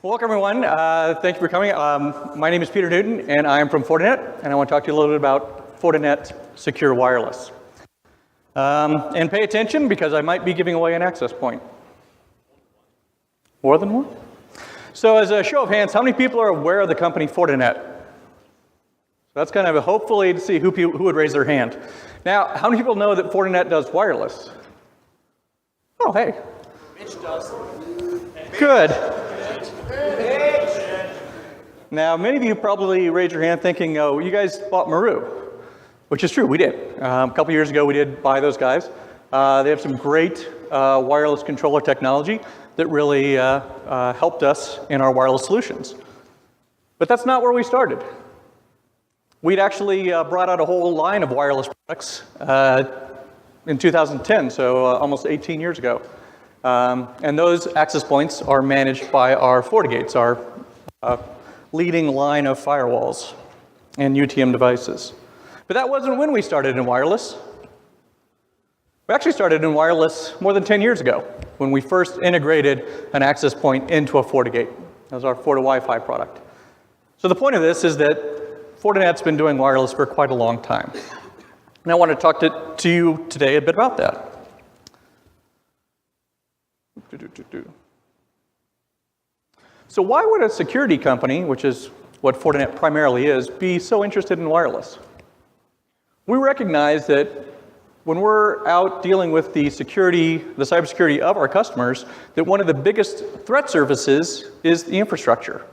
Welcome everyone. Thank you for coming. My name is Peter Newton and I am from Fortinet, and I want to talk to you a little bit about Fortinet Secure Wireless. And pay attention because I might be giving away an access point. More than one? So as a show of hands, how many people are aware of the company Fortinet? So that's kind of a hopefully to see who would raise their hand. Now, how many people know that Fortinet does wireless? Oh, hey. Mitch does. Good. Now, many of you probably raised your hand thinking, oh, you guys bought Maru, which is true, we did. A couple years ago, we did buy those guys. They have some great wireless controller technology that really helped us in our wireless solutions. But that's not where we started. We'd actually brought out a whole line of wireless products in 2010, so almost 18 years ago. And those access points are managed by our Fortigates, our leading line of firewalls and UTM devices. But that wasn't when we started in wireless. We actually started in wireless more than 10 years ago when we first integrated an access point into a Fortigate. That was our FortiWi-Fi product. So the point of this is that Fortinet's been doing wireless for quite a long time. And I want to talk to you today a bit about that. So why would a security company, which is what Fortinet primarily is, be so interested in wireless? We recognize that when we're out dealing with the cybersecurity of our customers, that one of the biggest threat surfaces is the infrastructure.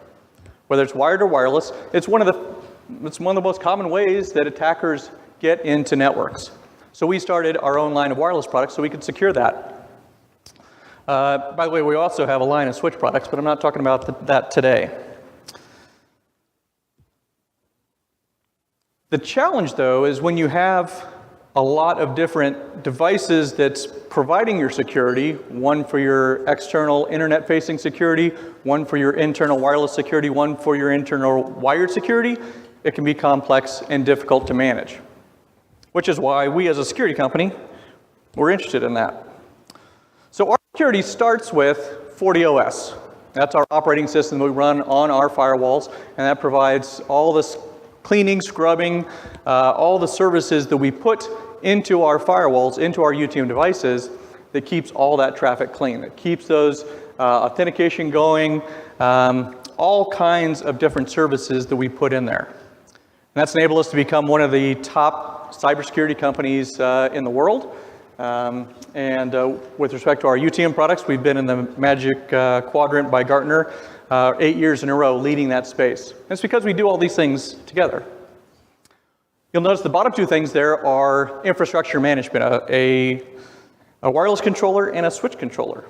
Whether it's wired or wireless, it's one of the most common ways that attackers get into networks. So we started our own line of wireless products so we could secure that. By the way, we also have a line of switch products, but I'm not talking about that today. The challenge, though, is when you have a lot of different devices that's providing your security, one for your external internet-facing security, one for your internal wireless security, one for your internal wired security, it can be complex and difficult to manage. Which is why we, as a security company, we're interested in that. So our security starts with FortiOS. That's our operating system that we run on our firewalls, and that provides all this cleaning, scrubbing, all the services that we put into our firewalls, into our UTM devices, that keeps all that traffic clean, that keeps those authentication going, all kinds of different services that we put in there. And that's enabled us to become one of the top cybersecurity companies in the world. With respect to our UTM products, we've been in the Magic Quadrant by Gartner 8 years in a row, leading that space. And it's because we do all these things together. You'll notice the bottom two things there are infrastructure management, a wireless controller and a switch controller.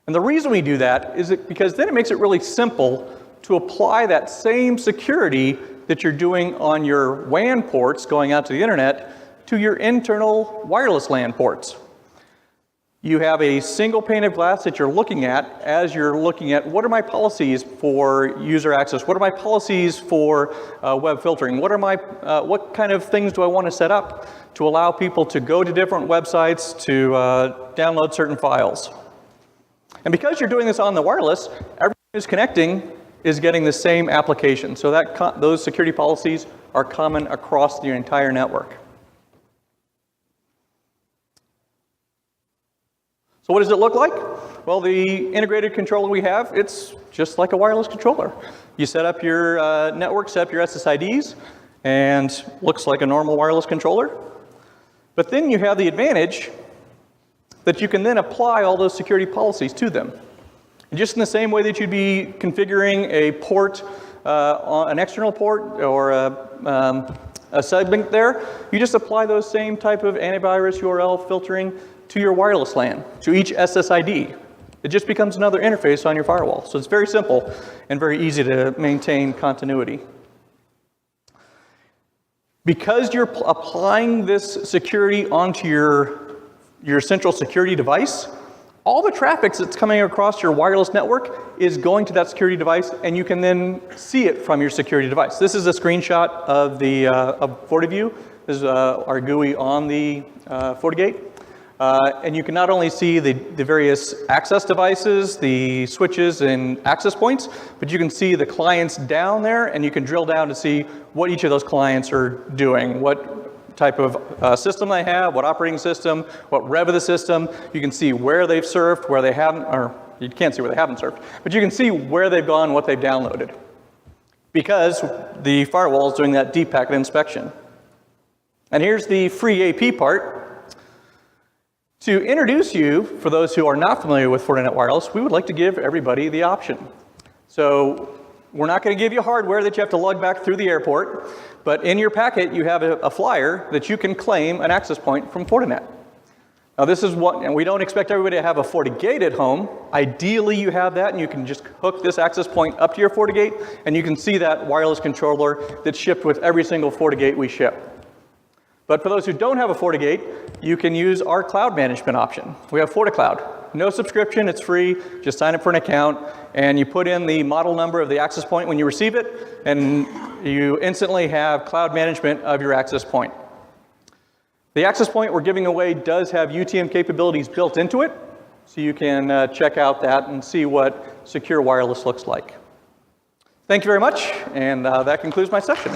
And the reason we do that is because then it makes it really simple to apply that same security that you're doing on your WAN ports going out to the internet to your internal wireless LAN ports. You have a single pane of glass that you're looking at as you're looking at what are my policies for user access, what are my policies for web filtering, what kind of things do I want to set up to allow people to go to different websites to download certain files. And because you're doing this on the wireless, everyone who's connecting is getting the same application. So that those security policies are common across the entire network. So what does it look like? Well, the integrated controller we have, it's just like a wireless controller. You set up your network, set up your SSIDs, and looks like a normal wireless controller. But then you have the advantage that you can then apply all those security policies to them. And just in the same way that you'd be configuring a port, an external port, or a segment there, you just apply those same type of antivirus URL filtering to your wireless LAN, to each SSID. It just becomes another interface on your firewall. So it's very simple and very easy to maintain continuity. Because you're applying this security onto your central security device, all the traffic that's coming across your wireless network is going to that security device, and you can then see it from your security device. This is a screenshot of the of FortiView. This is our GUI on the Fortigate. And you can not only see the various access devices, the switches and access points, but you can see the clients down there, and you can drill down to see what each of those clients are doing, what type of system they have, what operating system, what rev of the system. You can see where they've surfed, where they haven't, or you can't see where they haven't surfed, but you can see where they've gone, what they've downloaded, because the firewall is doing that deep packet inspection. And here's the free AP part. To introduce you, for those who are not familiar with Fortinet Wireless, we would like to give everybody the option. So we're not going to give you hardware that you have to lug back through the airport, but in your packet you have a flyer that you can claim an access point from Fortinet. Now this is what, and we don't expect everybody to have a Fortigate at home. Ideally you have that, and you can just hook this access point up to your Fortigate, and you can see that wireless controller that's shipped with every single Fortigate we ship. But for those who don't have a Fortigate, you can use our cloud management option. We have FortiCloud. No subscription, it's free. Just sign up for an account, and you put in the model number of the access point when you receive it, and you instantly have cloud management of your access point. The access point we're giving away does have UTM capabilities built into it, so you can check out that and see what secure wireless looks like. Thank you very much, and that concludes my session.